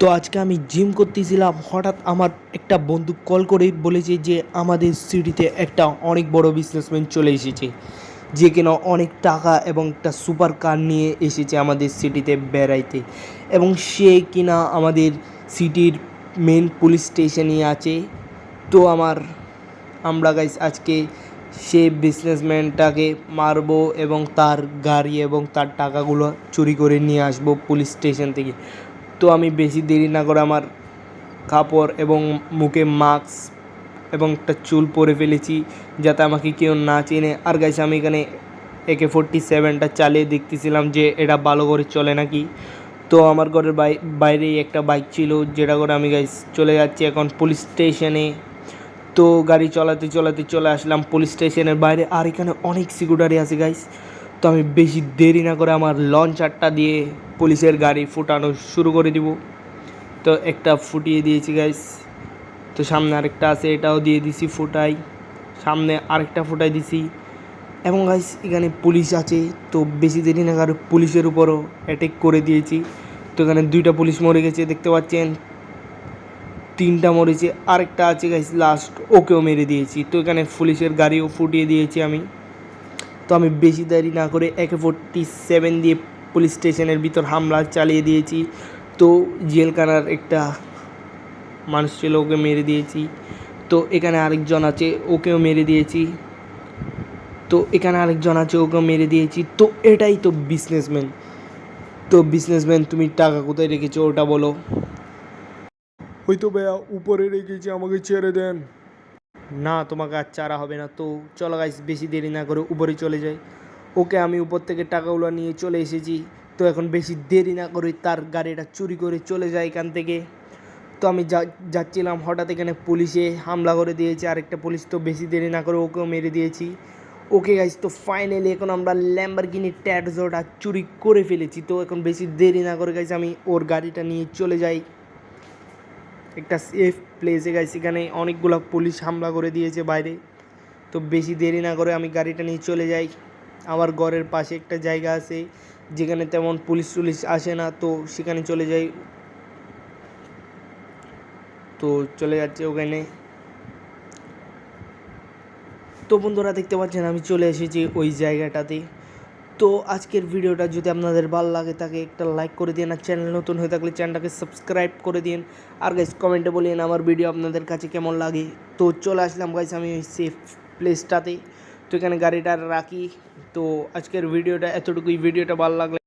তো আজকে আমি জিম করতেছিলাম, হঠাৎ আমার একটা বন্ধু কল করে বলেছে যে আমাদের সিটিতে একটা অনেক বড় বিজনেসম্যান চলে এসেছে, যে কিনা অনেক টাকা এবং একটা সুপার কার নিয়ে এসেছে আমাদের সিটিতে বেড়াইতে। এবং সে কিনা আমাদের সিটির মেন পুলিশ স্টেশনে আছে। তো আমরা গাইস আজকে সে বিজনেসম্যানটাকে মারবো এবং তার গাড়ি এবং তার টাকাগুলো চুরি করে নিয়ে আসবো পুলিশ স্টেশন থেকে। তো আমি বেশি দেরি না করে আমার কাপড় এবং মুখে মাস্ক এবং একটা চুল পরে ফেলেছি, যাতে আমাকে কেউ না চেনে। আর গাইস আমি এখানে AK-47টা চালিয়ে দেখতেছিলাম যে এটা ভালো করে চলে নাকি। তো আমার ঘরের বাইরেই একটা বাইক ছিল, যেটা করে আমি গাইস চলে যাচ্ছি এখন পুলিশ স্টেশনে। তো গাড়ি চালাতে চালাতে চলে আসলাম পুলিশ স্টেশনের বাইরে, আর এখানে অনেক সিকিউরিটি আছে গাইস। তো আমি বেশি দেরি না করে আমার লঞ্চারটা দিয়ে পুলিশের গাড়ি ফুটানো শুরু করে দিব। তো একটা ফুটিয়ে দিয়েছি গাইস। তো সামনে আরেকটা আছে, এটাও দিয়ে দিছি ফুটাই। সামনে আরেকটা ফুটাই দিছি। এবং গাইস এখানে পুলিশ আছে, তো বেশি দেরি না করে পুলিশের উপরও অ্যাটাক করে দিয়েছি। তো এখানে 2টা পুলিশ মরে গেছে দেখতে পাচ্ছেন, 3টা মরেছে, আরেকটা আছে গাইস লাস্ট, ওকেও মেরে দিয়েছি। তো এখানে পুলিশের গাড়িও ফুটিয়ে দিয়েছি আমি। তো আমি বেশি দেরি না করে AK-47 দিয়ে পুলিশ স্টেশনের ভিতর হামলা চালিয়ে দিয়েছি। তো জেলখানার একটা মানুষ ছিল, ওকে মেরে দিয়েছি। তো এখানে আরেকজন আছে, ওকেও মেরে দিয়েছি। তো এখানে আরেকজন আছে, ওকেও মেরে দিয়েছি। তো এটাই তো বিজনেসম্যান। তো বিজনেসম্যান, তুমি টাকা কোথায় রেখেছো ওটা বলো। ওই তো ভাইয়া উপরে রেখেছি, আমাকে ছেড়ে দেন। না, তোমাকে আর চারা হবে না। তো চলো গাইস, বেশি দেরি না করে উপরে চলে যাই। ওকে আমি উপর থেকে টাকাগুলো নিয়ে চলে এসেছি। তো এখন বেশি দেরি না করে তার গাড়িটা চুরি করে চলে যায় এখান থেকে। তো আমি যাচ্ছিলাম, হঠাৎ এখানে পুলিশে হামলা করে দিয়েছে আরেকটা পুলিশ। তো বেশি দেরি না করে ওকেও মেরে দিয়েছি। ওকে গাইস, তো ফাইনালি এখন আমরা ল্যাম্বরগিনি ট্যাডজোটা চুরি করে ফেলেছি। তো এখন বেশি দেরি না করে গাইস আমি ওর গাড়িটা নিয়ে চলে যাই একটা সেফ প্লেসে। গাইস এখানে অনেকগুলো পুলিশ হামলা করে দিয়েছে বাইরে। তো বেশি দেরি না করে আমি গাড়িটা নিয়ে চলে যাই। আমার ঘরের পাশে একটা জায়গা আছে যেখানে তেমন পুলিশ টুলিশ আসে না, তো সেখানে চলে যাই। তো চলে যাচ্ছে ওখানে। তো বন্ধুরা দেখতে পাচ্ছেন আমি চলে এসেছি ওই জায়গাটাতে। তো আজকের ভিডিওটা যদি আপনাদের ভালো লাগে তাকে একটা লাইক করে দিন, আর চ্যানেল নতুন হয়ে থাকলে চ্যানেলটাকে সাবস্ক্রাইব করে দিন। আর গাইস কমেন্টে বলেন আমার ভিডিও আপনাদের কাছে কেমন লাগে। তো চলে আসলাম গাইস আমি ওই সেফ প্লেসটাতে। তো এখানে গাড়িটা রাখি। তো আজকের ভিডিওটা এতটুকুই। ভিডিওটা ভালো লাগলে